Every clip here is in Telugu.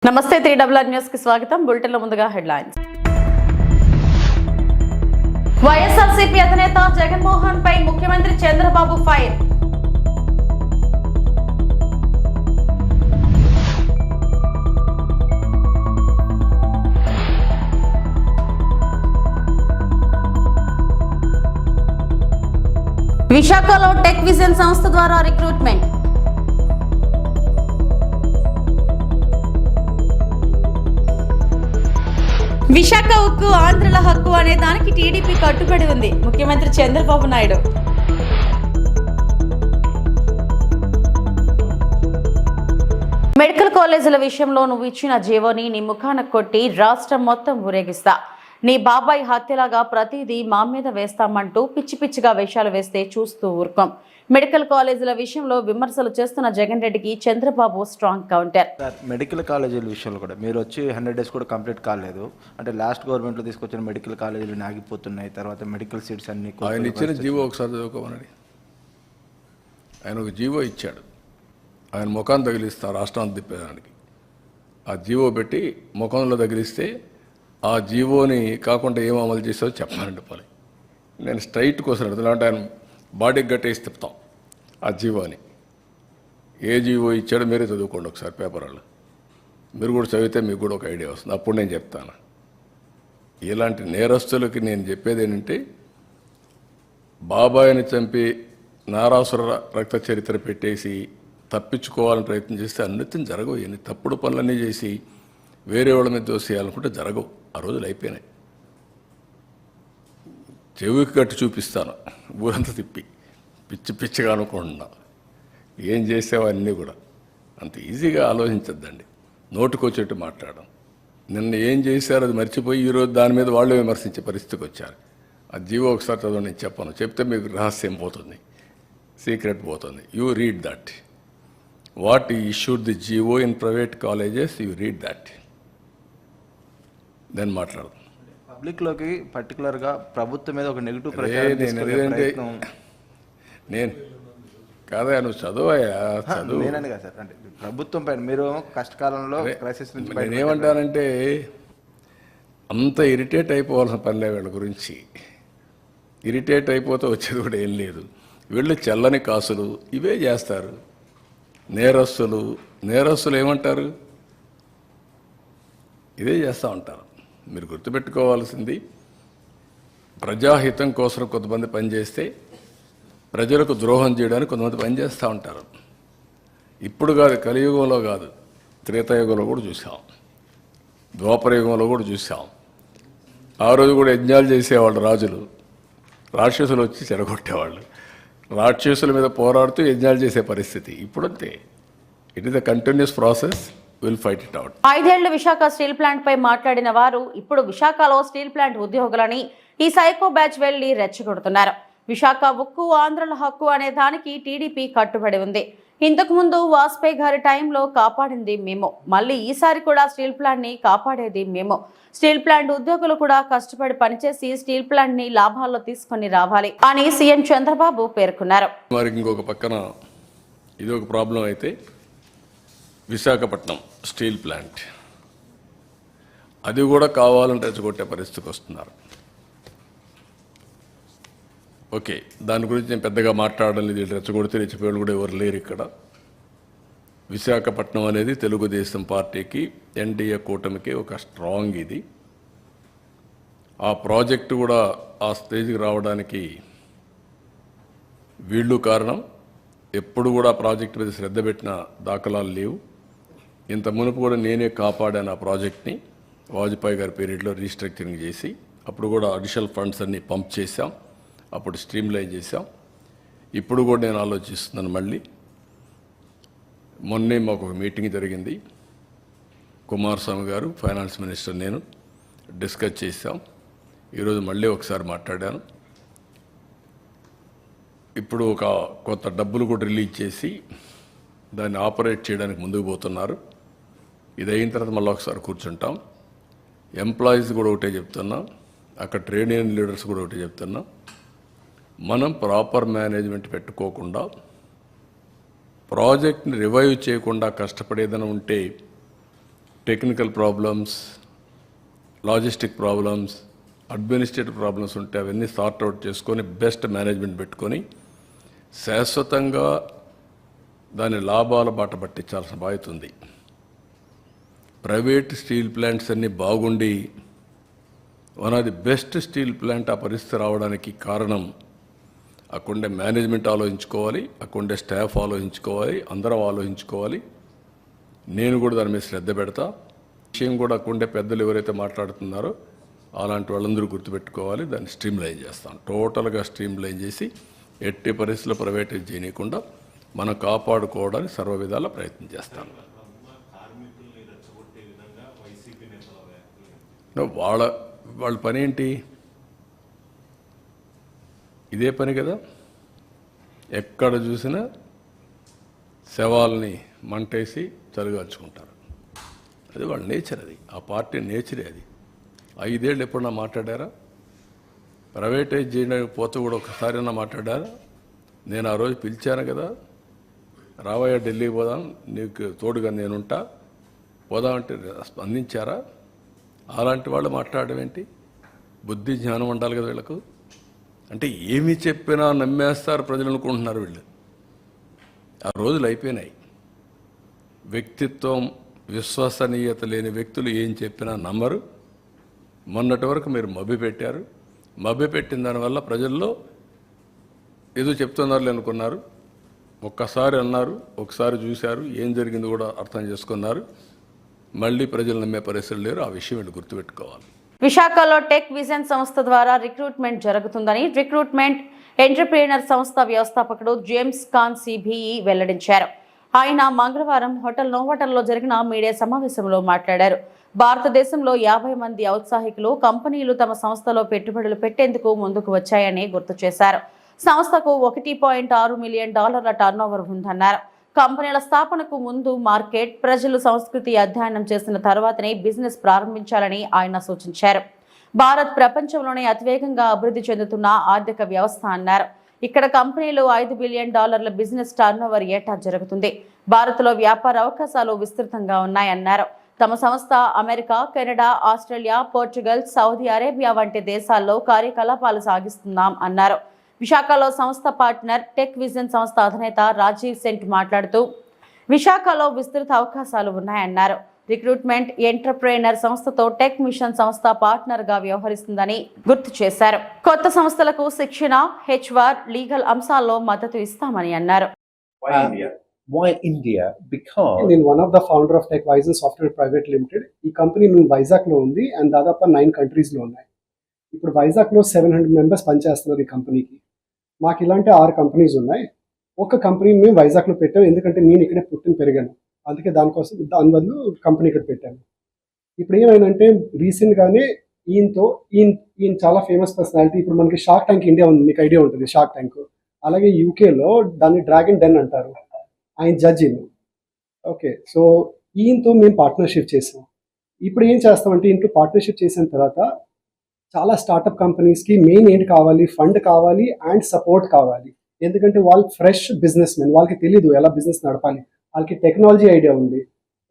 నమస్తే 3WR న్యూస్ కి స్వాగతం. బులెటిన్ లో ముందుగా హెడ్లైన్స్. వైఎస్ఆర్సీపీ అధినేత జగన్మోహన్ పై ముఖ్యమంత్రి చంద్రబాబు ఫైర్. విశాఖలో టెక్ విజన్ సంస్థ ద్వారా రిక్రూట్మెంట్. విశాఖ ఉక్కు ఆంధ్రుల హక్కు అనే దానికి టీడీపీ కట్టుబడి ఉంది. ముఖ్యమంత్రి చంద్రబాబు నాయుడు. మెడికల్ కాలేజీల విషయంలో నువ్వు ఇచ్చిన జీవోని నీ ముఖాన కొట్టి రాష్ట్రం మొత్తం ఊరేగిస్తా. నీ బాబాయ్ హత్యలాగా ప్రతిదీ మా మీద వేస్తామంటూ పిచ్చి పిచ్చిగా వేషాలు వేస్తే చూస్తూ ఊరుకోం. మెడికల్ కాలేజీల విషయంలో విమర్శలు చేస్తున్న జగన్ రెడ్డికి చంద్రబాబు స్ట్రాంగ్ కౌంటర్. మెడికల్ కాలేజీల విషయంలో కూడా మీరు వచ్చి 100 days కూడా కంప్లీట్ కాలేదు. అంటే లాస్ట్ గవర్నమెంట్లో తీసుకొచ్చిన మెడికల్ కాలేజీలు ఆగిపోతున్నాయి. తర్వాత మెడికల్ సీట్స్ అన్ని ఆయన ఇచ్చిన జీవో ఒకసారి చదువుకోమని. ఆయన ఒక జీవో ఇచ్చాడు. ఆయన ముఖాన్ని తగిలిస్తా రాష్ట్రాన్ని తిప్పేదానికి ఆ జీవో పెట్టి ముఖంలో తగిలిస్తే ఆ జీవోని కాకుండా ఏం అమలు చేసావో చెప్పాలండి పోలే. నేను స్ట్రైట్ కోసం అడుగుతున్నా. ఆయన బాడీకి గట్టేసి తిప్పుతాం ఆ జీవోని. ఏ జీవో ఇచ్చాడో మీరే చదువుకోండి ఒకసారి పేపర్ వాళ్ళు. మీరు కూడా చదివితే మీకు కూడా ఒక ఐడియా వస్తుంది. అప్పుడు నేను చెప్తాను. ఇలాంటి నేరస్తులకి నేను చెప్పేది ఏంటంటే, బాబాయిని చంపి నారాసుర రక్త చరిత్ర పెట్టేసి తప్పించుకోవాలని ప్రయత్నం చేస్తే అన్నిటిని జరగవు. ఎన్ని తప్పుడు పనులన్నీ చేసి వేరే వాళ్ళ మీద దోసేయాలనుకుంటే జరగవు. ఆ రోజులు అయిపోయినాయి. చెవికి కట్టి చూపిస్తాను ఊరంతా తిప్పి పిచ్చి పిచ్చిగా అనుకుంటున్నా. ఏం చేసావో అన్నీ కూడా అంత ఈజీగా ఆలోచించద్దండి. నోటుకొచ్చేట్టు మాట్లాడడం. నిన్న ఏం చేశారో అది మర్చిపోయి ఈరోజు దాని మీద వాళ్ళు విమర్శించే పరిస్థితికి వచ్చారు. ఆ జీవో ఒకసారి చదవండి. నేను చెప్పను. చెప్తే మీకు రహస్యం పోతుంది, సీక్రెట్ పోతుంది. You read that. What issued the GO in private colleges, you read that, then మాట్లాడదాం. పబ్లిక్లోకి పర్టికులర్గా ప్రభుత్వం మీద ఒక నెగిటివ్ నేను కాదా నువ్వు చదువయ్యా చదువు. నేనని కదా సార్, అంటే ప్రభుత్వం పైన మీరు కష్టకాలంలో క్రైసిస్ నుంచి నేనేమంటానంటే, అంత ఇరిటేట్ అయిపోవాల్సిన పనిలే వీళ్ళ గురించి. ఇరిటేట్ అయిపోతే వచ్చేది కూడా ఏం లేదు. వీళ్ళు చల్లని కాసులు ఇవే చేస్తారు. నేరస్తులు ఏమంటారు? ఇదే చేస్తూ ఉంటారు. మీరు గుర్తుపెట్టుకోవాల్సింది, ప్రజాహితం కోసం కొంతమంది పనిచేస్తే ప్రజలకు ద్రోహం చేయడానికి కొంతమంది పనిచేస్తూ ఉంటారు. ఇప్పుడు కాదు, కలియుగంలో కాదు, త్రేతాయుగంలో కూడా చూసాం, ద్వాపరయుగంలో కూడా చూసాం. ఆ రోజు కూడా యజ్ఞాలు చేసేవాళ్ళు రాజులు, రాక్షసులు వచ్చి చెడగొట్టేవాళ్ళు. రాక్షసుల మీద పోరాడుతూ యజ్ఞాలు చేసే పరిస్థితి ఇప్పుడంతే. It is a continuous process. Will fight it out. 5 ఏళ్ల విశాఖ స్టీల్ ప్లాంట్ పై మాట్లాడిన వారు ఇప్పుడు విశాఖలో స్టీల్ ప్లాంట్ ఉద్యోగులని ఈ సైకో బ్యాచ్ వెళ్లి రెచ్చగొడుతున్నారు. విశాఖ ఉక్కు ఆంధ్రుల హక్కు అనే దానికి టీడీపీ కట్టుబడి ఉంది. ఇంతకు ముందు వాజ్పేయి గారి టైంలో కాపాడింది మేము, మళ్ళీ ఈసారి కూడా స్టీల్ ప్లాంట్ ని కాపాడేది మేము. స్టీల్ ప్లాంట్ ఉద్యోగులు కూడా కష్టపడి పనిచేసి స్టీల్ ప్లాంట్ ని లాభాల్లో తీసుకొని రావాలి అని సీఎం చంద్రబాబు పేర్కొన్నారు. మరి ఇంకొక పక్కన ఇది ఒక ప్రాబ్లం అయితే, విశాఖపట్నం స్టీల్ ప్లాంట్ అది కూడా కావాలని రెచ్చగొట్టే పరిస్థితికి వస్తున్నారు. ఓకే, దాని గురించి నేను పెద్దగా మాట్లాడడం లేదు. రెచ్చగొడితే రెచ్చిపోయాడు కూడా ఎవరు లేరు ఇక్కడ. విశాఖపట్నం అనేది తెలుగుదేశం పార్టీకి, ఎన్డీఏ కూటమికి ఒక స్ట్రాంగ్ ఇది. ఆ ప్రాజెక్టు కూడా ఆ స్టేజ్కి రావడానికి వీళ్ళు కారణం. ఎప్పుడు కూడా ప్రాజెక్టు మీద శ్రద్ధ పెట్టిన దాఖలాలు లేవు. ఇంత మునుపు కూడా నేనే కాపాడాను ఆ ప్రాజెక్ట్ని. వాజ్పేయి గారి పీరియడ్లో రీస్ట్రక్చరింగ్ చేసి అప్పుడు కూడా అడిషనల్ ఫండ్స్ అన్నీ పంప్ చేశాం. అప్పుడు స్ట్రీమ్లైన్ చేశాం. ఇప్పుడు కూడా నేను ఆలోచిస్తున్నాను. మళ్ళీ మొన్నే మాకు ఒక మీటింగ్ జరిగింది. కుమారస్వామి గారు, ఫైనాన్స్ మినిస్టర్, నేను డిస్కస్ చేశాం. ఈరోజు మళ్ళీ ఒకసారి మాట్లాడాను. ఇప్పుడు ఒక కొత్త డబ్బులు కూడా రిలీజ్ చేసి దాన్ని ఆపరేట్ చేయడానికి ముందుకు పోతున్నారు. ఇది అయిన తర్వాత మళ్ళీ ఒకసారి కూర్చుంటాం. ఎంప్లాయీస్ కూడా ఒకటే చెప్తున్నాం, అక్కడ ట్రేడ్ యూనియన్ లీడర్స్ కూడా ఒకటే చెప్తున్నాం. మనం ప్రాపర్ మేనేజ్మెంట్ పెట్టుకోకుండా, ప్రాజెక్ట్ని రివైవ్ చేయకుండా కష్టపడేదన ఉంటే technical problems, logistic problems, administrative problems ఉంటే అవన్నీ సార్ట్అవుట్ చేసుకొని బెస్ట్ మేనేజ్మెంట్ పెట్టుకొని శాశ్వతంగా దాని లాభాల బాట పట్టించాల్సిన బాధ్యత ఉంది. ప్రైవేట్ స్టీల్ ప్లాంట్స్ అన్నీ బాగుండి one of the best steel plant ఆ పరిస్థితి రావడానికి కారణం అక్కడుండే మేనేజ్మెంట్ ఆలోచించుకోవాలి, అక్కడుండే స్టాఫ్ ఆలోచించుకోవాలి, అందరం ఆలోచించుకోవాలి. నేను కూడా దాని మీద శ్రద్ధ పెడతా. విషయం కూడా అక్కడుండే పెద్దలు ఎవరైతే మాట్లాడుతున్నారో అలాంటి వాళ్ళందరూ గుర్తుపెట్టుకోవాలి. దాన్ని స్ట్రీమ్లైన్ చేస్తాం, టోటల్గా స్ట్రీమ్లైన్ చేసి ఎట్టి పరిస్థితుల్లో ప్రైవేటైజ్ చేయకుండా మనం కాపాడుకోవడానికి సర్వ విధాల ప్రయత్నం చేస్తాం. వాళ్ళ పని ఏంటి? ఇదే పని కదా. ఎక్కడ చూసినా శవాల్ని మంటేసి చలిగాల్చుకుంటారు. అది వాళ్ళ నేచర్, అది ఆ పార్టీ నేచరే. అది 5 ఏళ్ళు ఎప్పుడన్నా మాట్లాడారా? ప్రైవేటైజ్ చేయడానికి పోతే కూడా ఒకసారైనా మాట్లాడారా? నేను ఆ రోజు పిలిచాను కదా, రావయ్య ఢిల్లీకి పోదాం, నీకు తోడుగా నేనుంటా, పోదామంటే స్పందించారా? అలాంటి వాళ్ళు మాట్లాడడం ఏంటి? బుద్ధి జ్ఞానం ఉండాలి కదా వీళ్ళకు. అంటే ఏమి చెప్పినా నమ్మేస్తారు ప్రజలు అనుకుంటున్నారు వీళ్ళు. ఆ రోజులు అయిపోయినాయి. వ్యక్తిత్వం, విశ్వసనీయత లేని వ్యక్తులు ఏం చెప్పినా నమ్మరు. మొన్నటి వరకు మీరు మభ్యపెట్టారు. మభ్యపెట్టిన దానివల్ల ప్రజల్లో ఏదో చెప్తున్నారు అనుకున్నారు. ఒక్కసారి అన్నారు, ఒకసారి చూశారు, ఏం జరిగింది కూడా అర్థం చేసుకున్నారు. మళ్ళీ ప్రజలు నమ్మే పరిస్థితులు లేరు. ఆ విషయం వీళ్ళు గుర్తుపెట్టుకోవాలి. విశాఖలో టెక్ విజన్ సంస్థ ద్వారా రిక్రూట్మెంట్ జరుగుతుందని రిక్రూట్మెంట్ ఎంటర్ప్రీనర్ సంస్థ వ్యవస్థాపకుడు జేమ్స్ ఖాన్ సిబిఈ వెల్లడించారు. ఆయన మంగళవారం హోటల్ నోవాటల్లో జరిగిన మీడియా సమావేశంలో మాట్లాడారు. భారతదేశంలో 50 మంది ఔత్సాహికులు కంపెనీలు తమ సంస్థలో పెట్టుబడులు పెట్టేందుకు ముందుకు వచ్చాయని గుర్తు చేశారు. సంస్థకు $1.6 మిలియన్ టర్నోవర్ ఉందన్నారు. కంపెనీల స్థాపనకు ముందు మార్కెట్, ప్రజలు, సంస్కృతి అధ్యయనం చేసిన తర్వాతనే బిజినెస్ ప్రారంభించాలని ఆయన సూచించారు. భారత్ ప్రపంచంలోనే అతివేగంగా అభివృద్ధి చెందుతున్న ఆర్థిక వ్యవస్థ అన్నారు. ఇక్కడ కంపెనీలు $5 బిలియన్ బిజినెస్ టర్నోవర్ ఏటా జరుగుతుంది. భారత్లో వ్యాపార అవకాశాలు విస్తృతంగా ఉన్నాయన్నారు. తమ సంస్థ America, Canada, Australia, Portugal, Saudi Arabia వంటి దేశాల్లో కార్యకలాపాలు సాగిస్తున్నాం అన్నారు. విశాఖలో సంస్థ పార్ట్నర్ టెక్ విజన్ సంస్థ అధినేత రాజీవ్ సెంట్ మాట్లాడుతూ విశాఖలో విస్తృత అవకాశాలు ఉన్నాయన్నారు. రిక్రూట్మెంట్ ఎంటర్ప్రైనర్ సంస్థతో టెక్ మిషన్ సంస్థ పార్ట్నర్గా వ్యవహరిస్తుందని గుర్తు చేశారు. కొత్త సంస్థలకు శిక్షణ, HR, లీగల్ అంశాల్లో మద్దతు ఇస్తామని అన్నారు. Why India? Because నేను one of the founder of tech vision software private limited. ఈ కంపెనీ మేము వైజాగ్లో ఉంది అండ్ దాదాపు 9 కంట్రీస్లో ఉన్నాయి. ఇప్పుడు వైజాగ్లో 700 మెంబర్స్ పనిచేస్తున్నారు ఈ కంపెనీకి. మాకు ఇలాంటి 6 కంపెనీస్ ఉన్నాయి. ఒక కంపెనీని మేము వైజాగ్లో పెట్టాం, ఎందుకంటే నేను ఇక్కడే పుట్టిన పెరిగాను. అందుకే దానివల్ల కంపెనీ ఇక్కడ పెట్టాను. ఇప్పుడు ఏమైందంటే రీసెంట్గానే ఈయన చాలా ఫేమస్ పర్సనాలిటీ. ఇప్పుడు మనకి షార్క్ ట్యాంక్ ఇండియా ఉంది, మీకు ఐడియా ఉంటుంది షార్క్ ట్యాంక్. అలాగే యూకేలో దాన్ని డ్రాగన్ డెన్ అంటారు. ఆయన జడ్జి. ఓకే, సో ఈయనతో మేము పార్ట్నర్షిప్ చేసాం. ఇప్పుడు ఏం చేస్తామంటే ఇంట్లో పార్ట్నర్షిప్ చేసిన తర్వాత చాలా స్టార్టప్ కంపెనీస్కి మెయిన్ ఏంటి కావాలి? ఫండ్ కావాలి అండ్ సపోర్ట్ కావాలి. ఎందుకంటే వాళ్ళు ఫ్రెష్ బిజినెస్ మెన్, వాళ్ళకి తెలీదు ఎలా బిజినెస్ నడపాలి. వాళ్ళకి టెక్నాలజీ ఐడియా ఉంది,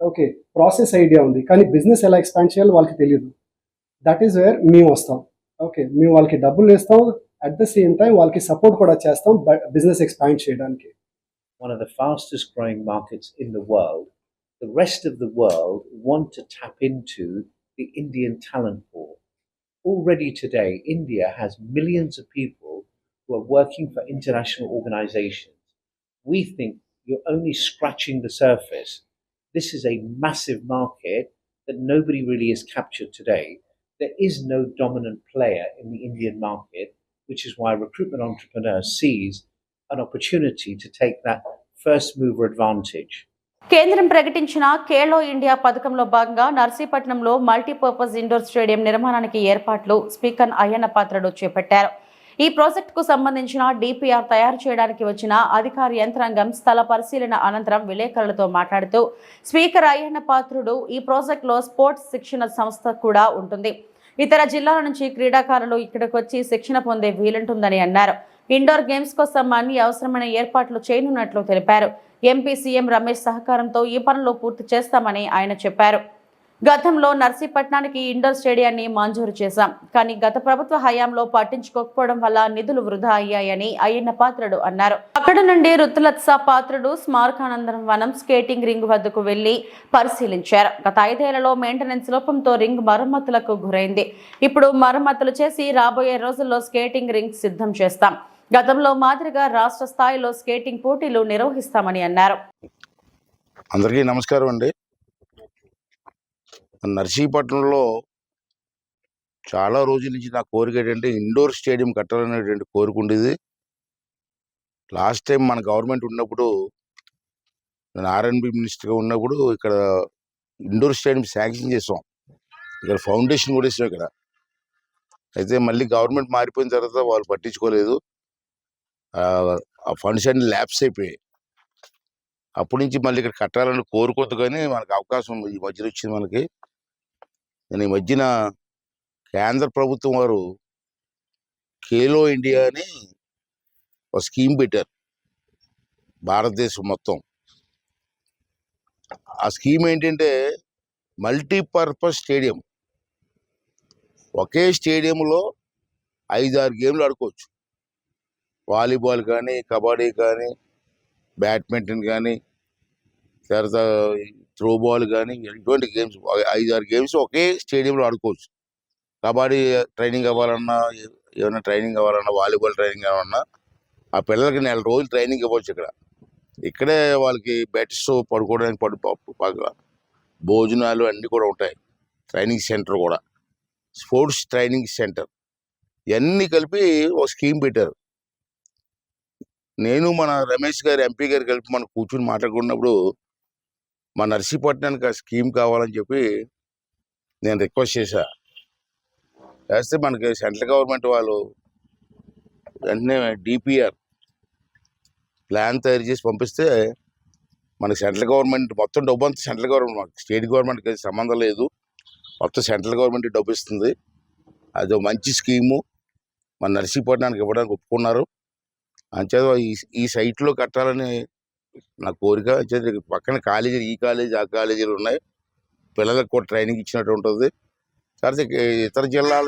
ఓకే, ప్రాసెస్ ఐడియా ఉంది, కానీ బిజినెస్ ఎలా ఎక్స్పాండ్ చేయాలో వాళ్ళకి తెలియదు. దట్ ఈస్ వేర్ మేము వస్తాం. ఓకే, మేము వాళ్ళకి డబ్బులు ఇస్తాం, అట్ ద సేమ్ టైం వాళ్ళకి సపోర్ట్ కూడా చేస్తాం బిజినెస్ ఎక్స్పాండ్ చేయడానికి. one of the fastest growing markets in the world, the rest of the world want to tap into the Indian talent pool. Already today, India has millions of people who are working for international organizations. We think you're only scratching the surface. This is a massive market that nobody really has captured today. There is no dominant player in the Indian market, which is why Recruitment Entrepreneur sees an opportunity to take that first mover advantage. కేంద్రం ప్రకటించిన ఖేలో ఇండియా పథకంలో భాగంగా నర్సీపట్నంలో మల్టీపర్పస్ ఇండోర్ స్టేడియం నిర్మాణానికి ఏర్పాట్లు స్పీకర్ అయ్యన్న పాత్రుడు చేపట్టారు. ఈ ప్రాజెక్టుకు సంబంధించిన DPR తయారు చేయడానికి వచ్చిన అధికార యంత్రాంగం స్థల పరిశీలన అనంతరం విలేకరులతో మాట్లాడుతూ స్పీకర్ అయ్యన్న పాత్రుడు ఈ ప్రాజెక్టులో స్పోర్ట్స్ శిక్షణ సంస్థ కూడా ఉంటుంది. ఇతర జిల్లాల నుంచి క్రీడాకారులు ఇక్కడికి వచ్చి శిక్షణ పొందే వీలుంటుందని అన్నారు. ఇండోర్ గేమ్స్ కోసం అన్ని అవసరమైన ఏర్పాట్లు చేయనున్నట్లు తెలిపారు. ఎంపీ సీఎం రమేష్ సహకారంతో ఈ పనులు పూర్తి చేస్తామని ఆయన చెప్పారు. గతంలో నర్సీపట్నానికి ఇండోర్ స్టేడియాన్ని మంజూరు చేశాం, కానీ గత ప్రభుత్వ హయాంలో పట్టించుకోకపోవడం వల్ల నిధులు వృధా అయ్యాయని అయ్యన్న పాత్రుడు అన్నారు. అక్కడ నుండి రుతులత్స పాత్రుడు స్మారకానందనం వనం స్కేటింగ్ రింగ్ వద్దకు వెళ్లి పరిశీలించారు. గత 5 ఏళ్లలో మెయింటెనెన్స్ లోపంతో రింగ్ మరమ్మతులకు గురైంది. ఇప్పుడు మరమ్మతులు చేసి రాబోయే రోజుల్లో స్కేటింగ్ రింగ్ సిద్ధం చేస్తాం. గతంలో మాదిరిగా రాష్ట్ర స్థాయిలో స్కేటింగ్ పోటీలు నిర్వహిస్తామని అన్నారు. అందరికీ నమస్కారం అండి. నర్సీపట్నంలో చాలా రోజుల నుంచి నా కోరిక ఏంటంటే ఇండోర్ స్టేడియం కట్టాలనేటువంటి కోరిక ఉండేది. లాస్ట్ టైం మన గవర్నమెంట్ ఉన్నప్పుడు, నేను ఆర్ఎన్బి మినిస్టర్గా ఉన్నప్పుడు ఇక్కడ ఇండోర్ స్టేడియం శాంక్షన్ చేసాం. ఇక్కడ ఫౌండేషన్ కూడా ఇస్తాం ఇక్కడ. అయితే మళ్ళీ గవర్నమెంట్ మారిపోయిన తర్వాత వాళ్ళు పట్టించుకోలేదు. ఆ ఫండ్స్ అన్ని ల్యాప్స్ అయిపోయాయి. అప్పటి నుంచి మళ్ళీ ఇక్కడ కట్టాలని కోరుకోవద్దు, కానీ మనకు అవకాశం ఈ మధ్యన వచ్చింది మనకి. నేను ఈ మధ్యన కేంద్ర ప్రభుత్వం వారు ఖేలో ఇండియా అని ఒక స్కీమ్ పెట్టారు భారతదేశం మొత్తం. ఆ స్కీమ్ ఏంటంటే మల్టీపర్పస్ స్టేడియం. ఒకే స్టేడియంలో 5-6 గేమ్లు ఆడుకోవచ్చు. వాలీబాల్ కానీ, కబడ్డీ కానీ, బ్యాడ్మింటన్ కానీ, తర్వాత త్రోబాల్ కానీ, ఇటువంటి గేమ్స్ 5-6 గేమ్స్ ఒకే స్టేడియంలో ఆడుకోవచ్చు. కబడ్డీ ట్రైనింగ్ అవ్వాలన్నా, ఏమైనా ట్రైనింగ్ కావాలన్నా, వాలీబాల్ ట్రైనింగ్ కావాలన్నా ఆ పిల్లలకి 4 రోజులు ట్రైనింగ్ ఇవ్వచ్చు. ఇక్కడే వాళ్ళకి బెడ్స్, పడుకోవడానికి భోజనాలు అన్నీ కూడా ఉంటాయి. ట్రైనింగ్ సెంటర్ కూడా, స్పోర్ట్స్ ట్రైనింగ్ సెంటర్, ఇవన్నీ కలిపి ఒక స్కీమ్ పెట్టారు. నేను మన రమేష్ గారు, ఎంపీ గారు కలిపి మనం కూర్చుని మాట్లాడుకున్నప్పుడు మా నర్సీపట్నానికి ఆ స్కీమ్ కావాలని చెప్పి నేను రిక్వెస్ట్ చేశా. చేస్తే మనకి సెంట్రల్ గవర్నమెంట్ వాళ్ళు వెంటనే డిపిఆర్ ప్లాన్ తయారు చేసి పంపిస్తే మనకి సెంట్రల్ గవర్నమెంట్ మొత్తం డబ్బు అంతా సెంట్రల్ గవర్నమెంట్, మనకి స్టేట్ గవర్నమెంట్కి సంబంధం లేదు. మొత్తం సెంట్రల్ గవర్నమెంట్ డబ్బు ఇస్తుంది. అది మంచి స్కీము. మన నర్సీపట్నానికి ఇవ్వడానికి ఒప్పుకున్నారు. అంచేత ఈ సైట్లో కట్టాలని నా కోరిక. పక్కన కాలేజీలు, ఈ కాలేజీ, ఆ కాలేజీలు ఉన్నాయి. పిల్లలకు కూడా ట్రైనింగ్ ఇచ్చినట్టు ఉంటుంది. తర్వాత ఇతర జిల్లాల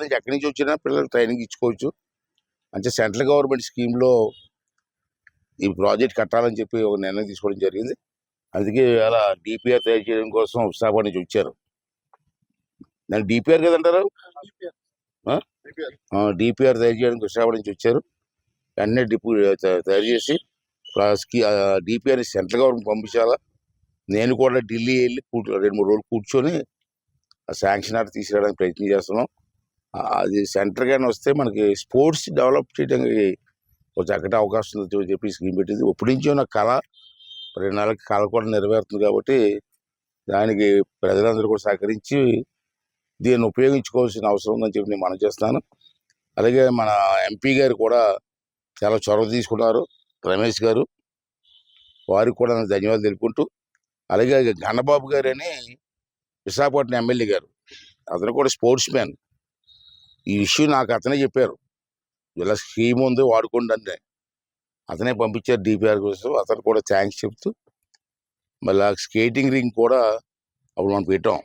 నుంచి ఎక్కడి నుంచి వచ్చినా పిల్లలకు ట్రైనింగ్ ఇచ్చుకోవచ్చు. అంటే సెంట్రల్ గవర్నమెంట్ స్కీమ్లో ఈ ప్రాజెక్ట్ కట్టాలని చెప్పి ఒక నిర్ణయం తీసుకోవడం జరిగింది. అందుకే అలా డిపిఆర్ తయారు చేయడం కోసం విశాఖపట్నం నుంచి వచ్చారు. నేను డిపిఆర్ కదంటారు, డిపిఆర్ తయారు చేయడానికి విశాఖపట్నం నుంచి వచ్చారు. వెంటనే తయారు చేసి డిపిఆర్ సెంట్రల్ గవర్నమెంట్ పంపించాలా. నేను కూడా ఢిల్లీ వెళ్ళి 2-3 రోజులు కూర్చొని ఆ శాంక్షన్ ఆర్డర్ తీసుకురావడానికి ప్రయత్నం చేస్తున్నాం. అది సెంటర్గానే వస్తే మనకి స్పోర్ట్స్ డెవలప్ చేయడానికి ఒక చక్కటి అవకాశం ఉందని చెప్పి స్కీమ్ పెట్టింది. ఇప్పటి నుంచో నా కళ, 2 నెలలకి కళ కూడా నెరవేరుతుంది. కాబట్టి దానికి ప్రజలందరూ కూడా సహకరించి దీన్ని ఉపయోగించుకోవాల్సిన అవసరం ఉందని చెప్పి నేను మనం చేస్తాను. అలాగే మన ఎంపీ గారు కూడా చాలా చొరవ తీసుకున్నారు, రమేష్ గారు. వారికి కూడా నేను ధన్యవాదాలు తెలుపుకుంటూ, అలాగే గన్నబాబు గారు అని విశాఖపట్నం ఎమ్మెల్యే గారు, అతను కూడా స్పోర్ట్స్ మ్యాన్. ఈ ఇష్యూ నాకు అతనే చెప్పారు, ఇలా స్కీమ్ ఉంది వాడుకోండి అంటే. అతనే పంపించారు డిపిఆర్ కోసం. అతను కూడా థ్యాంక్స్ చెప్తూ, మళ్ళీ స్కేటింగ్ రింగ్ కూడా అప్పుడు మనం పెట్టాం.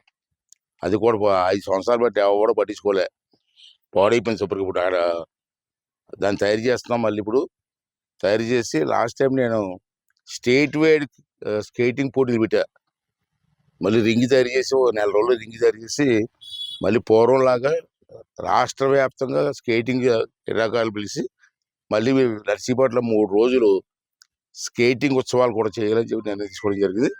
అది కూడా 5 సంవత్సరాలు బట్టి ఎవరు కూడా పట్టించుకోలే, పాడైపోయింది. సూపర్కి ఇప్పుడు దాన్ని తయారు చేస్తున్నాం. మళ్ళీ ఇప్పుడు తయారు చేసి లాస్ట్ టైం నేను స్టేట్ వైడ్ స్కేటింగ్ పోటీలు పెట్టా. మళ్ళీ రింగ్ తయారు చేసి 1 నెల రోజులు రింగ్ తయారు చేసి మళ్ళీ పూర్వంలాగా రాష్ట్ర వ్యాప్తంగా స్కేటింగ్ క్రీడాకారులు పిలిచి మళ్ళీ నర్సీపట్నంలో 3 రోజులు స్కేటింగ్ ఉత్సవాలు కూడా చేయాలని చెప్పి నిర్ణయం తీసుకోవడం జరిగింది.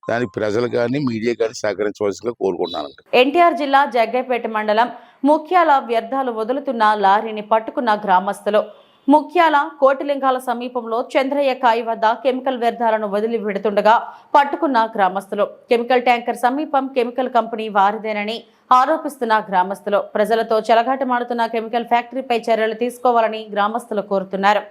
దానికి ప్రజలు కానీ, మీడియా కానీ సహకరించవలసిందిగా కోరుకుంటున్నాను. ఎన్టీఆర్ జిల్లా జగ్గైపేట మండలం ముఖ్యాల వ్యర్థాలు వదులుతున్న లారీని పట్టుకున్న గ్రామస్తులు. ముఖ్యాల కోటిలింగాల సమీపంలో చంద్రయ్య కాయి వద్ద కెమికల్ వ్యర్థాలను వదిలి పెడుతుండగా పట్టుకున్న గ్రామస్తులు. కెమికల్ ట్యాంకర్ సమీపం కెమికల్ కంపెనీ వారిదేనని ఆరోపిస్తున్న గ్రామస్తులు. ప్రజలతో చెలగాటమాడుతున్న కెమికల్ ఫ్యాక్టరీపై చర్యలు తీసుకోవాలని గ్రామస్తులు కోరుతున్నారు.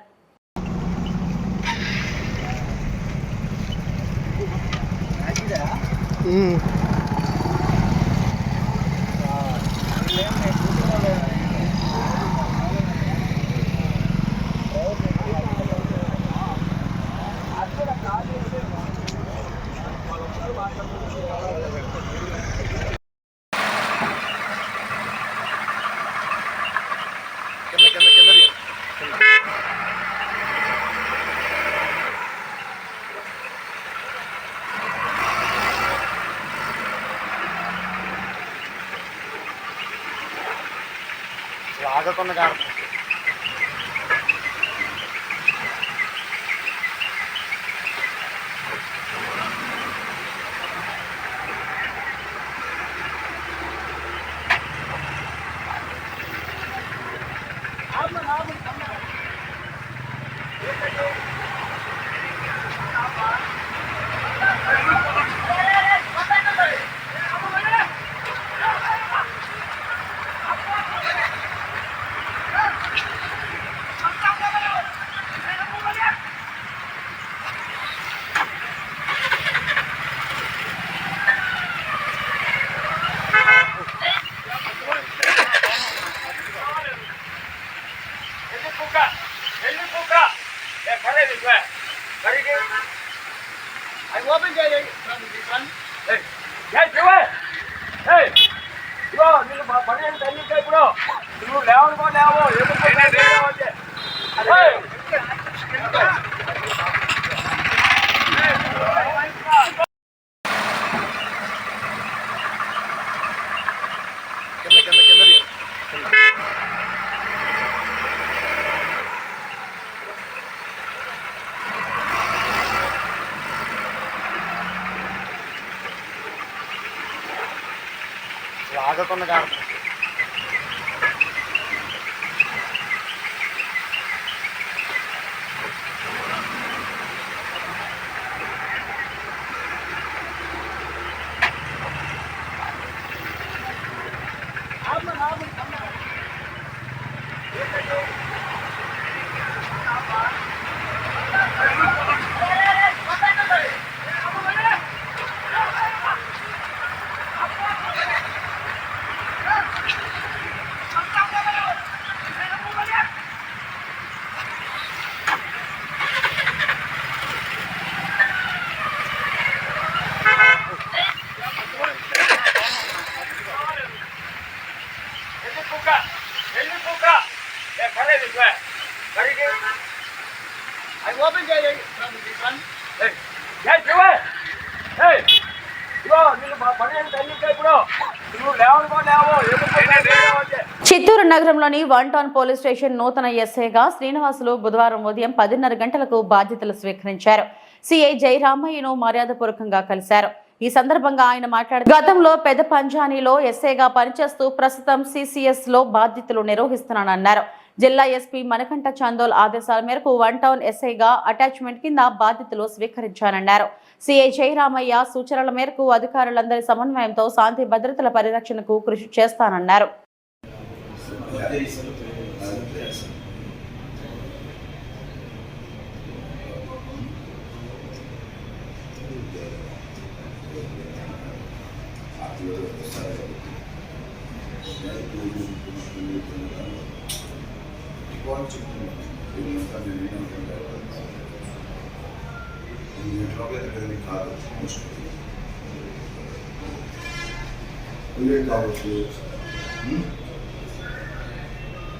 చిత్తూరు నగరంలోని 1 టౌన్ పోలీస్ స్టేషన్ నూతన ఎస్ఐగా శ్రీనివాసులు బుధవారం ఉదయం 10:30 గంటలకు బాధ్యతలు స్వీకరించారు. సిఐ జయరామయ్యను మర్యాదపూర్వకంగా కలిశారు. ఈ సందర్భంగా ఆయన మాట్లాడుతూ గతంలో పెద్ద పంజానీలో ఎస్ఐగా పనిచేస్తూ ప్రస్తుతం సిసిఎస్ లో బాధ్యతలు నిర్వహిస్తున్నానన్నారు. జిల్లా ఎస్పీ మనకంట చందోల్ ఆదేశాల మేరకు 1 టౌన్ ఎస్ఐగా అటాచ్మెంట్ కింద బాధ్యతలు స్వీకరించానన్నారు. సిఐ జయరామయ్య సూచనల మేరకు అధికారులందరి సమన్వయంతో శాంతి భద్రతల పరిరక్షణకు కృషి చేస్తానన్నారు.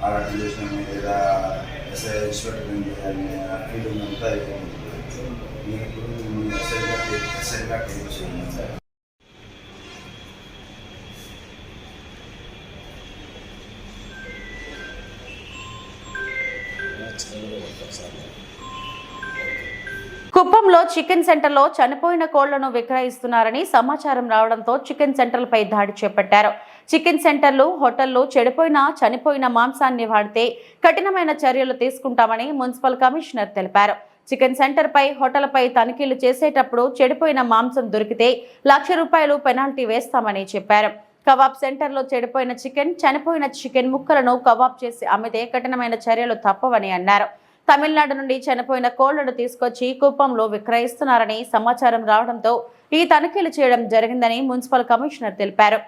అలాంటి చేసినాము లేదా ఎస్ఐ ఇన్స్పెక్టర్ చేయాలి ఫీల్డ్ అంతా అయిపోయింది. నేను ఇప్పుడు ఎస్ఐగా చేయాలి సార్. కుప్పంలో చికెన్ సెంటర్లో చనిపోయిన కోళ్లను విక్రయిస్తున్నారని సమాచారం రావడంతో చికెన్ సెంటర్లపై దాడి చేపట్టారు. చికెన్ సెంటర్లు, హోటళ్లు చనిపోయిన మాంసాన్ని వాడితే కఠినమైన చర్యలు తీసుకుంటామని మున్సిపల్ కమిషనర్ తెలిపారు. చికెన్ సెంటర్పై, హోటల్పై తనిఖీలు చేసేటప్పుడు చెడిపోయిన మాంసం దొరికితే ₹1,00,000 పెనాల్టీ వేస్తామని చెప్పారు. కబాబ్ సెంటర్లో చనిపోయిన చికెన్ ముక్కలను కబాబ్ చేసి అమ్మితే కఠినమైన చర్యలు తప్పవని అన్నారు. తమిళనాడు నుండి చనిపోయిన కోళ్లను తీసుకొచ్చి కుప్పంలో విక్రయిస్తున్నారని సమాచారం రావడంతో ఈ తనిఖీలు చేయడం జరిగిందని మున్సిపల్ కమిషనర్ తెలిపారు.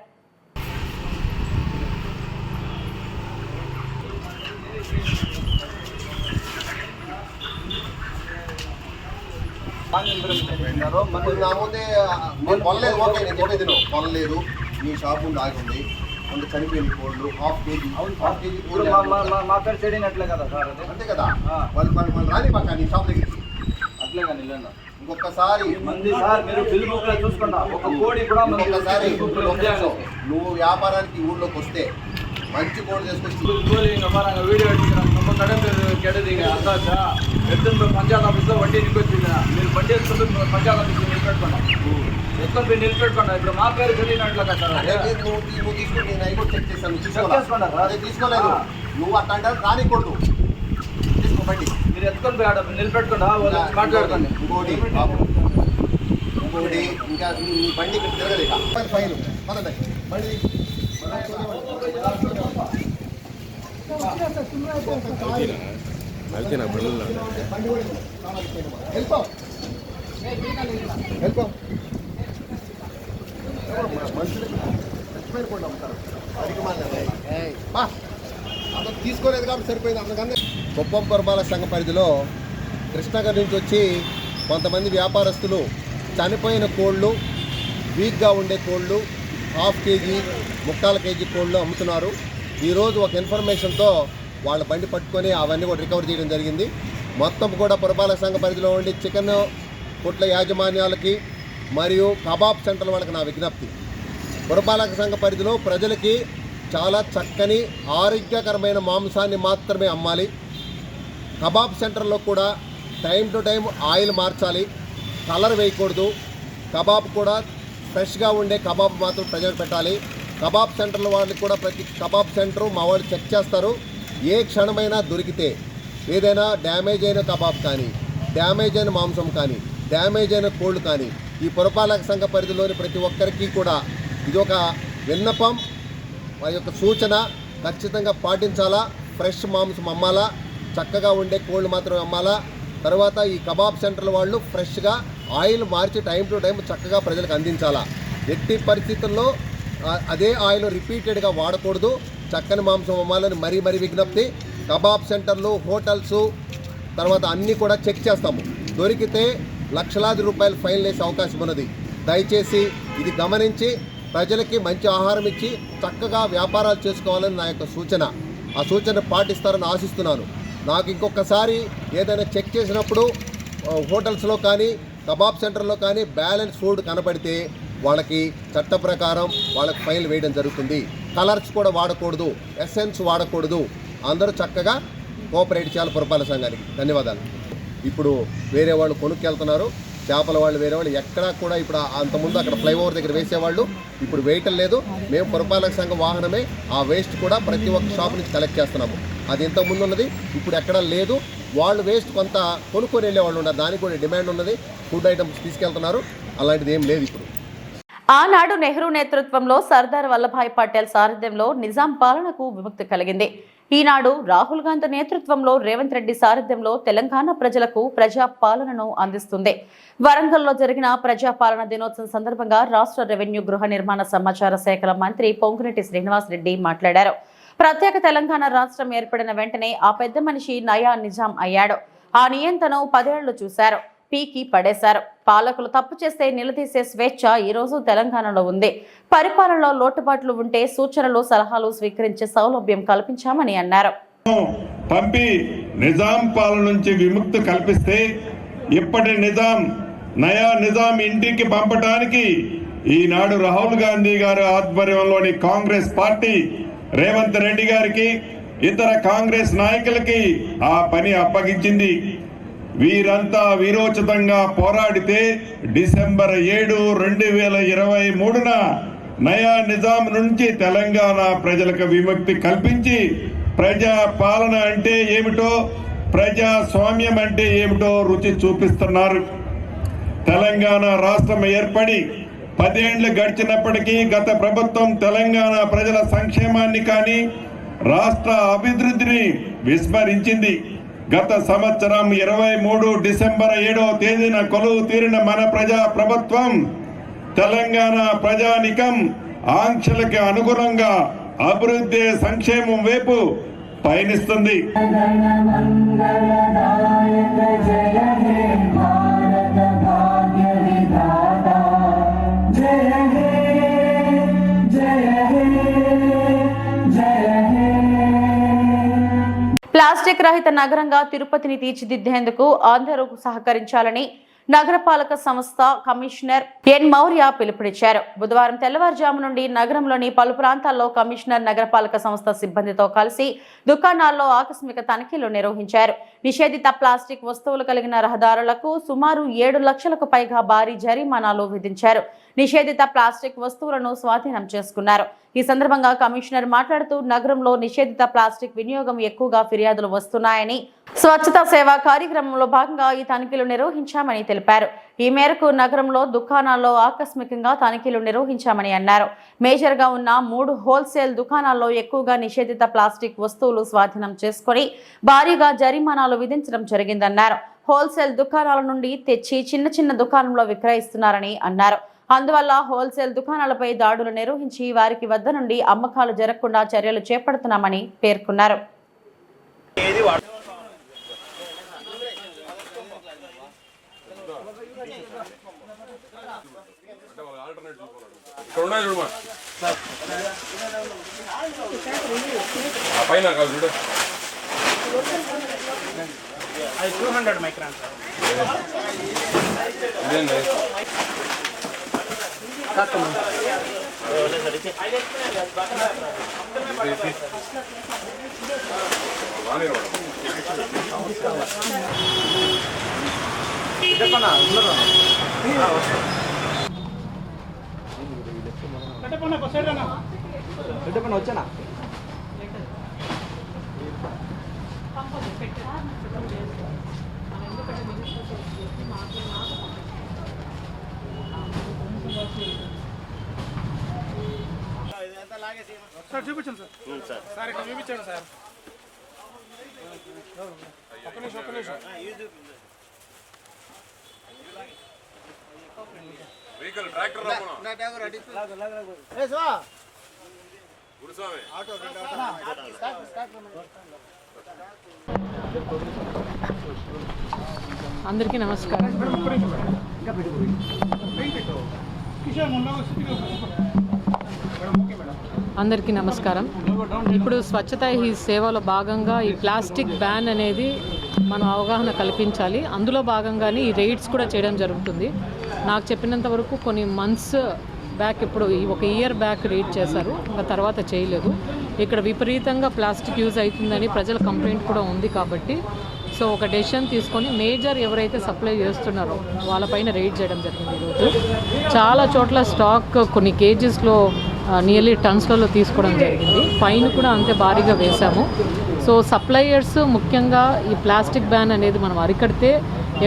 కొనలేదు మీ షాపు ఆగింది అంత చనిపోయింది కోళ్ళు హాఫ్ కేజీ మా పేరు చెడినట్లే కదా సార్ అది అంతే కదా వాళ్ళు రాని మాకు నీ షాప్ దగ్గరికి అట్లే కానీ ఇంకొకసారి మంది సార్ మీరు బిల్ బుక్ లో చూసుకున్నా ఒక కోడి కూడా ఇంకొకసారి నువ్వు వ్యాపారానికి ఊళ్ళోకి వస్తే మంచి కోళ్ళు తీసుకొచ్చి ಕೂಲಿ ನಮ್ಮರಂಗ ವಿಡಿಯೋ ಇಟ್ಟಿದ್ದೀರಾ ನಮ್ಮ ಕಡೆ ಕೆಡದೀಗ ಅಂದಾಜ ಎತ್ತನ್ನು ಪಂಚಾಯತ್ ಆಫೀಸ್లో వడ్డీ నికొచ్చింది మీరు వడ్డీ ఎత్తుకుంటూ పంచాయత్ ఆఫీస్లో నిలబెట్టుకున్నాం ఎత్తుకొని నిలబెట్టుకున్నాం ఇప్పుడు మా పేరు చదివినట్లుగా సార్ నువ్వు తీసుకుని నేను అవి కూడా చెక్ చేశాను చేసుకున్నారా అదే తీసుకోలేదు నువ్వు అట్లా అంటే రానికూడదు తీసుకోండి మీరు ఎత్తుకొని నిలబెట్టుకున్నా మాట్లాడుకోండి ఇంకోటి బాబు ఇంకోటి ఇంకా నీ బండి ఇక్కడ తిరగదు ఇక ఫైన్ పదండి బండి వెళ్ళిపో వెళ్ళిపో మనుషులు చచ్చిపోయిన కూడా అమ్ముతారు అతను తీసుకోలేదు కాబట్టి సరిపోయింది అందుకని కుప్పం పురపాలక సంఘ పరిధిలో కృష్ణాగర్ నుంచి వచ్చి కొంతమంది వ్యాపారస్తులు చనిపోయిన కోళ్ళు వీక్గా ఉండే కోళ్ళు 1/2 కేజీ 3/4 కేజీ కోళ్ళు అమ్ముతున్నారు. ఈరోజు ఒక ఇన్ఫర్మేషన్తో వాళ్ళ బండి పట్టుకొని అవన్నీ కూడా రికవర్ చేయడం జరిగింది. మొత్తం కూడా పురపాలక సంఘ పరిధిలో ఉండి చికెన్ కొట్ల యాజమాన్యాలకి మరియు కబాబ్ సెంటర్ల వాళ్ళకి నా విజ్ఞప్తి, పురపాలక సంఘ పరిధిలో ప్రజలకి చాలా చక్కని ఆరోగ్యకరమైన మాంసాన్ని మాత్రమే అమ్మాలి. కబాబ్ సెంటర్లో కూడా టైం టు టైం ఆయిల్ మార్చాలి, కలర్ వేయకూడదు. కబాబ్ కూడా ఫ్రెష్గా ఉండే కబాబ్ మాత్రం ప్రజలకు పెట్టాలి. కబాబ్ సెంటర్ల వాళ్ళకి కూడా ప్రతి కబాబ్ సెంటరు మా వాళ్ళు చెక్ చేస్తారు. ఏ క్షణమైనా దొరికితే ఏదైనా డ్యామేజ్ అయిన కబాబ్ కానీ, డ్యామేజ్ అయిన మాంసం కానీ, డ్యామేజ్ అయిన కోళ్ళు కానీ ఈ పురపాలక సంఘ పరిధిలోని ప్రతి ఒక్కరికి కూడా ఇదొక విన్నపం, వారి యొక్క సూచన ఖచ్చితంగా పాటించాలా. ఫ్రెష్ మాంసం అమ్మాలా, చక్కగా ఉండే కోళ్ళు మాత్రం అమ్మాలా. తర్వాత ఈ కబాబ్ సెంటర్ల వాళ్ళు ఫ్రెష్గా oil March time to time చక్కగా ప్రజలకు అందించాలా. ఎట్టి పరిస్థితుల్లో అదే ఆయిల్ రిపీటెడ్గా వాడకూడదు. చక్కని మాంసం అమ్మాలని మరీ విజ్ఞప్తి. కబాబ్ సెంటర్లు, హోటల్స్ తర్వాత అన్నీ కూడా చెక్ చేస్తాము. దొరికితే లక్షలాది రూపాయలు ఫైన్ వేసే అవకాశం ఉన్నది. దయచేసి ఇది గమనించి ప్రజలకి మంచి ఆహారం ఇచ్చి చక్కగా వ్యాపారాలు చేసుకోవాలని నా యొక్క సూచన. ఆ సూచన పాటిస్తారని ఆశిస్తున్నాను. నాకు ఇంకొకసారి ఏదైనా చెక్ చేసినప్పుడు హోటల్స్లో కానీ కబాబ్ సెంటర్లో కానీ బ్యాలెన్స్ ఫుడ్ కనపడితే వాళ్ళకి చట్ట ప్రకారం వాళ్ళకి ఫైన్ వేయడం జరుగుతుంది. కలర్స్ కూడా వాడకూడదు, ఎసెన్స్ వాడకూడదు. అందరూ చక్కగా కోఆపరేట్ చేయాలి పురపాలక సంఘానికి. ధన్యవాదాలు. ఇప్పుడు వేరే వాళ్ళు కొనుక్కెళ్తున్నారు చేపల వాళ్ళు, వేరే వాళ్ళు ఎక్కడా కూడా ఇప్పుడు అంతకుముందు అక్కడ ఫ్లైఓవర్ దగ్గర వేసేవాళ్ళు ఇప్పుడు వేయటం లేదు. మేము పురపాలక సంఘం వాహనమే ఆ వేస్ట్ కూడా ప్రతి ఒక్క షాప్ నుంచి కలెక్ట్ చేస్తున్నాము. అది ఇంతకుముందు ఉన్నది, ఇప్పుడు ఎక్కడా లేదు. వాళ్ళు వేస్ట్ కొంత కొనుక్కొని వెళ్ళేవాళ్ళు ఉన్నారు, దానికి కూడా డిమాండ్ ఉన్నది. ఫుడ్ ఐటమ్స్ తీసుకెళ్తున్నారు, అలాంటిది ఏం లేదు ఇప్పుడు. ఆనాడు నెహ్రూ నేతృత్వంలో సర్దార్ వల్లభాయ్ పటేల్ సారథ్యంలో నిజాం పాలనకు విముక్తి కలిగింది. ఈనాడు రాహుల్ గాంధీ నేతృత్వంలో రేవంత్ రెడ్డి సారథ్యంలో తెలంగాణ ప్రజలకు ప్రజా పాలనను అందిస్తుంది. వరంగల్లో జరిగిన ప్రజాపాలన దినోత్సవం సందర్భంగా రాష్ట్ర రెవెన్యూ, గృహ నిర్మాణ, సమాచార శాఖల మంత్రి పొంగులేటి శ్రీనివాస్ రెడ్డి మాట్లాడారు. ప్రత్యేక తెలంగాణ రాష్ట్రం ఏర్పడిన వెంటనే ఆ పెద్ద మనిషి నయా నిజాం అయ్యాడు. ఆ నియంతను 10 ఏళ్లు చూశారు, పీకి పడేశారు. పాలకులు తప్పు చేస్తే నిలదీసే స్వేచ్ఛ ఈ రోజు తెలంగాణలో ఉంది. పరిపాలనలో లోటుపాట్లు ఉంటే సూచనలు, సలహాలు స్వీకరించే సౌలభ్యం కల్పించామని అన్నారు. పంపి నిజాం పాలన నుంచి విముక్తి కల్పిస్తే ఇప్పటి నిజాం నయా నిజాం ఇంటికి పంపటానికి ఈనాడు రాహుల్ గాంధీ గారి ఆధ్వర్యంలోని కాంగ్రెస్ పార్టీ రేవంత్ రెడ్డి గారికి, ఇతర కాంగ్రెస్ నాయకులకి ఆ పని అప్పగించింది. వీరంతా వీరోచితంగా పోరాడితే డిసెంబర్ 7, 2023న నయా నిజాం నుంచి తెలంగాణ ప్రజలకు విముక్తి కల్పించి ప్రజా పాలన అంటే ఏమిటో, ప్రజాస్వామ్యం అంటే ఏమిటో రుచి చూపిస్తున్నారు. తెలంగాణ రాష్ట్రం ఏర్పడి 10 ఏళ్లు గడిచినప్పటికీ గత ప్రభుత్వం తెలంగాణ ప్రజల సంక్షేమాన్ని కానీ రాష్ట్ర అభివృద్ధిని విస్మరించింది. గత సంవత్సరం 23 డిసెంబర్ 7వ తేదీన కొలువు తీరిన మన ప్రజా ప్రభుత్వం తెలంగాణ ప్రజానికం ఆంక్షలకు అనుగుణంగా అభివృద్ధి, సంక్షేమం వైపు పయనిస్తుంది. ప్లాస్టిక్ రహిత నగరంగా తిరుపతిని తీర్చిదిద్దేందుకు అందరూ సహకరించాలని నగరపాలక సంస్థ కమిషనర్ ఎన్ మౌర్య పిలుపునిచ్చారు. బుధవారం తెల్లవారుజాము నుండి నగరంలోని పలు ప్రాంతాల్లో కమిషనర్ నగరపాలక సంస్థ సిబ్బందితో కలిసి దుకాణాల్లో ఆకస్మిక తనిఖీలు నిర్వహించారు. నిషేధిత ప్లాస్టిక్ వస్తువులు కలిగిన రహదారులకు సుమారు 7 లక్షలకు పైగా భారీ జరిమానాలు విధించారు. నిషేధిత ప్లాస్టిక్ వస్తువులను స్వాధీనం చేసుకున్నారు. ఈ సందర్భంగా కమిషనర్ మాట్లాడుతూ నగరంలో నిషేధిత ప్లాస్టిక్ వినియోగం ఎక్కువగా ఫిర్యాదులు వస్తున్నాయని, స్వచ్ఛతా సేవా కార్యక్రమంలో భాగంగా ఈ తనిఖీలు నిర్వహించామని తెలిపారు. ఈ మేరకు నగరంలో దుకాణాల్లో ఆకస్మికంగా తనిఖీలు నిర్వహించామని అన్నారు. మేజర్గా ఉన్న 3 హోల్సేల్ దుకాణాల్లో ఎక్కువగా నిషేధిత ప్లాస్టిక్ వస్తువులు స్వాధీనం చేసుకుని భారీగా జరిమానాలు విధించడం జరిగిందన్నారు. హోల్సేల్ దుకాణాల నుండి తెచ్చి చిన్న దుకాణంలో విక్రయిస్తున్నారని అన్నారు. అందువల్ల హోల్సేల్ దుకాణాలపై దాడులు నిర్వహించి వారికి వద్ద నుండి అమ్మకాలు జరగకుండా చర్యలు చేపడుతున్నామని పేర్కొన్నారు. సార్ చూపించండి సార్. సార్ ఇక్కడ చూపించండి సార్. ఒక్క నిమిషం. వెహికల్ ట్రాక్టర్ అందరికీ నమస్కారం. అందరికీ నమస్కారం. ఇప్పుడు స్వచ్ఛత ఈ సేవలో భాగంగా ఈ ప్లాస్టిక్ బ్యాన్ అనేది మనం అవగాహన కల్పించాలి. అందులో భాగంగానే ఈ రైడ్స్ కూడా చేయడం జరుగుతుంది. నాకు చెప్పినంత వరకు కొన్ని మంత్స్ బ్యాక్, ఇప్పుడు ఒక ఇయర్ బ్యాక్ రైడ్ చేశారు, ఇంకా తర్వాత చేయలేదు. ఇక్కడ విపరీతంగా ప్లాస్టిక్ యూజ్ అవుతుందని ప్రజల కంప్లైంట్ కూడా ఉంది. కాబట్టి సో ఒక డెసిషన్ తీసుకొని మేజర్ ఎవరైతే సప్లై చేస్తున్నారో వాళ్ళపైన రైడ్ చేయడం జరిగింది. ఈరోజు చాలా చోట్ల స్టాక్ కొన్ని కేజెస్లో నియర్లీ టన్స్లలో తీసుకోవడం జరిగింది. ఫైన్ కూడా అంతే భారీగా వేశాము. సో సప్లయర్స్ ముఖ్యంగా ఈ ప్లాస్టిక్ బ్యాన్ అనేది మనం అరికడితే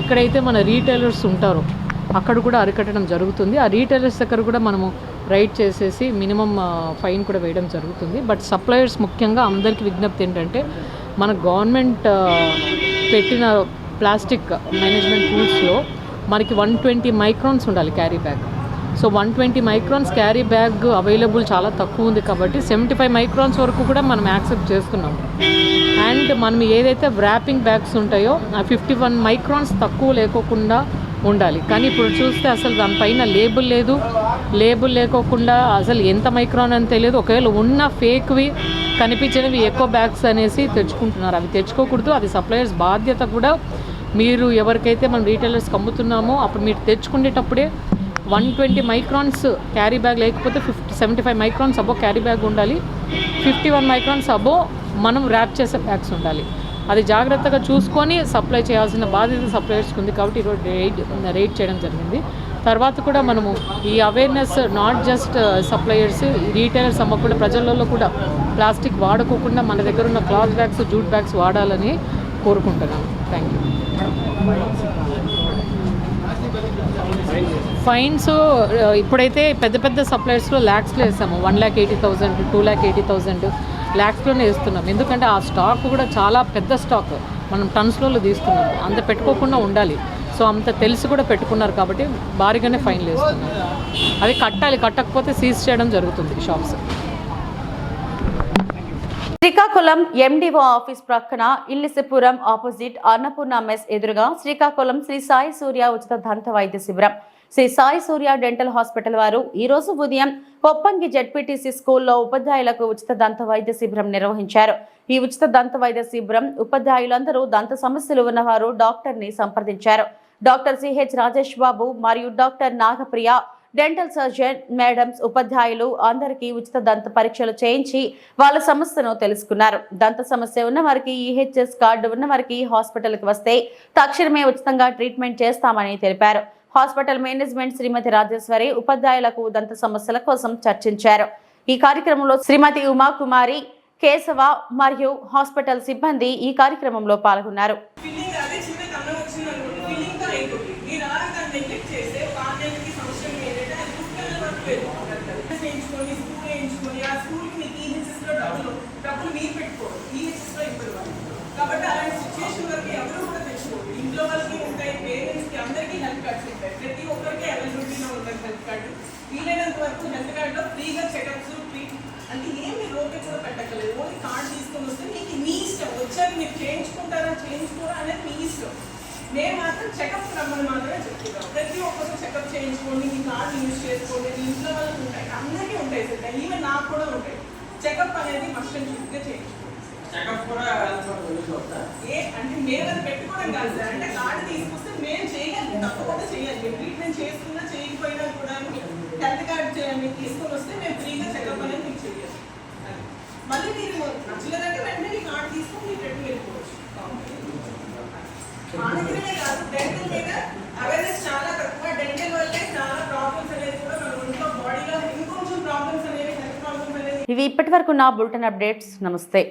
ఎక్కడైతే మన రీటైలర్స్ ఉంటారో అక్కడ కూడా అరికట్టడం జరుగుతుంది. ఆ రీటైలర్స్ దగ్గర కూడా మనము రైడ్ చేసేసి మినిమం ఫైన్ కూడా వేయడం జరుగుతుంది. బట్ సప్లయర్స్ ముఖ్యంగా అందరికీ విజ్ఞప్తి ఏంటంటే, మన గవర్నమెంట్ పెట్టిన ప్లాస్టిక్ మేనేజ్మెంట్ రూల్స్లో మనకి 120 మైక్రాన్స్ ఉండాలి carry bag. So 120 microns carry bag available చాలా తక్కువ ఉంది. కాబట్టి 75 మైక్రాన్స్ వరకు కూడా మనం యాక్సెప్ట్ చేస్తున్నాం. అండ్ మనం ఏదైతే వ్రాపింగ్ బ్యాగ్స్ ఉంటాయో ఆ 51 మైక్రాన్స్ తక్కువ లేకోకుండా ఉండాలి. కానీ ఇప్పుడు చూస్తే అసలు దానిపైన లేబుల్ లేదు. లేబుల్ లేకోకుండా అసలు ఎంత మైక్రాన్ అని తెలియదు. ఒకవేళ ఉన్న ఫేక్వి కనిపించినవి ఎక్కువ బ్యాగ్స్ అనేసి తెచ్చుకుంటున్నారు. అవి తెచ్చుకోకూడదు. అది సప్లయర్స్ బాధ్యత కూడా. మీరు ఎవరికైతే మనం రీటైలర్స్కి అమ్ముతున్నామో అప్పుడు మీరు తెచ్చుకునేటప్పుడే 120 మైక్రాన్స్ క్యారీ బ్యాగ్ లేకపోతే 75 మైక్రాన్స్ అబో క్యారీ బ్యాగ్ ఉండాలి. 51 మైక్రాన్స్ అబో మనం ర్యాప్ చేసే బ్యాగ్స్ ఉండాలి. అది జాగ్రత్తగా చూసుకొని సప్లై చేయాల్సిన బాధ్యత సప్లయర్స్కి ఉంది. కాబట్టి ఈరోజు రైడ్ చేయడం జరిగింది. తర్వాత కూడా మనము ఈ awareness not just suppliers, retailers అమ్మకుండా ప్రజలలో కూడా ప్లాస్టిక్ వాడుకోకుండా మన దగ్గర ఉన్న క్లాత్ బ్యాగ్స్, జూట్ బ్యాగ్స్ వాడాలని కోరుకుంటున్నాను. Thank you. ఫైన్స్ ఇప్పుడైతే పెద్ద సప్లయర్స్లో ల్యాక్స్లో వేస్తాము. 1,80,000, 2,80,000 ల్యాక్స్లోనే వేస్తున్నాం. ఎందుకంటే ఆ స్టాక్ కూడా చాలా పెద్ద స్టాక్, మనం టన్స్లలో తీస్తున్నాం. అంత పెట్టుకోకుండా ఉండాలి. సో అంత తెలిసి కూడా పెట్టుకున్నారు కాబట్టి భారీగానే ఫైన్లు వేస్తున్నాం. అవి కట్టాలి. కట్టకపోతే సీజ్ చేయడం జరుగుతుంది షాప్స్. శ్రీకాకుళం ఎండిఓ ఆఫీస్ ప్రక్కన ఇల్లిసిపురం ఆపోజిట్ అన్నపూర్ణ మెస్ ఎదురుగా శ్రీకాకుళం శ్రీ సాయి సూర్య ఉచిత దంత వైద్య శిబిరం. శ్రీ సాయి సూర్య డెంటల్ హాస్పిటల్ వారు ఈ రోజు ఉదయం కొప్పంగి జెడ్పీటీసీ స్కూల్లో ఉపాధ్యాయులకు ఉచిత దంత వైద్య శిబిరం నిర్వహించారు. ఈ ఉచిత దంత వైద్య శిబిరం ఉపాధ్యాయులందరూ దంత సమస్యలు ఉన్నవారు డాక్టర్ని సంప్రదించారు. డాక్టర్ సిహెచ్ రాజేష్ బాబు మరియు doctor Nagapriya, dental surgeon, madams, ఉపాధ్యాయులు అందరికీ ఉచిత దంత పరీక్షలు చేయించి వాళ్ళ సమస్యను తెలుసుకున్నారు. దంత సమస్య ఉన్న వారికి ఈహెచ్ఎస్ కార్డు ఉన్న వారికి హాస్పిటల్కి వస్తే తక్షణమే ఉచితంగా ట్రీట్మెంట్ చేస్తామని తెలిపారు. హాస్పిటల్ మేనేజ్మెంట్ శ్రీమతి రాజేశ్వరి ఉపాధ్యాయులకు దంత సమస్యల కోసం చర్చించారు. ఈ కార్యక్రమంలో శ్రీమతి ఉమాకుమారి, కేశవ మరియు హాస్పిటల్ సిబ్బంది ఈ కార్యక్రమంలో పాల్గొన్నారు. కాబట్టి అలాంటి సిచ్యువేషన్ వరకు ఎవరు కూడా తెచ్చుకోరు. ఇంట్లో వాళ్ళకి ఉంటాయి, పేరెంట్స్కి అందరికీ హెల్త్ కార్డ్స్ ఉంటాయి. ప్రతి ఒక్కరికి అవైలబిలిటీలో ఉంటుంది హెల్త్ కార్డు. వీలైనంత వరకు హెల్త్ కార్డులో ఫ్రీగా చెకప్స్, ట్రీట్ అంటే ఏమి రోగి కూడా పెట్టక్కర్లేదు. ఓన్లీ కార్డు తీసుకొని వస్తే మీకు మీ ఇష్టం, వచ్చాక మీరు చేయించుకుంటారా చేయించుకోరా అనేది మీ ఇష్టం. మేము మాత్రం చెకప్ రమ్మని మాత్రమే చెప్తున్నాం. ప్రతి ఒక్కరు చెకప్ చేయించుకోండి, మీ కార్డు యూజ్ చేసుకోండి. మీ ఇంట్లో వాళ్ళకి ఉంటాయి, అందరికీ ఉంటాయి సార్, ఈవెన్ నాకు కూడా ఉంటాయి. చెకప్ అనేది మస్ట్ అండ్ షుడ్గా చేయించుకోండి. అంటే మేము అది పెట్టుకోవడం కాదు సార్, అంటే కార్డు తీసుకొస్తే మేము చేయగలిగి తప్పకుండా చేయాలి. మీరు ట్రీట్మెంట్ చేసుకున్నా చేయకపోయినా కూడా హెల్త్ కార్డు మీరు తీసుకొని వస్తే మేము ఫ్రీగా చెకప్ అనేది మీకు చేయాలి. మళ్ళీ మీరు నచ్చలేదంటే వెంటనే మీ కార్డు తీసుకొని మీరు రిటర్న్ వెళ్ళిపోవచ్చు. మా దగ్గరనే కాదు, డెంటల్ మీద అవేర్నెస్ చాలా తక్కువ. డెంటల్ వల్లే చాలా ప్రాబ్లమ్స్ అనేది కూడా మన ఒంట్లో బాడీలో ఇంకొంచెం ప్రాబ్లమ్స్ అనేవి, హెల్త్ ప్రాబ్లమ్స్ అనేవి. ఇవి ఇప్పటి వరకు నా బులెటిన్ అప్డేట్స్. నమస్తే.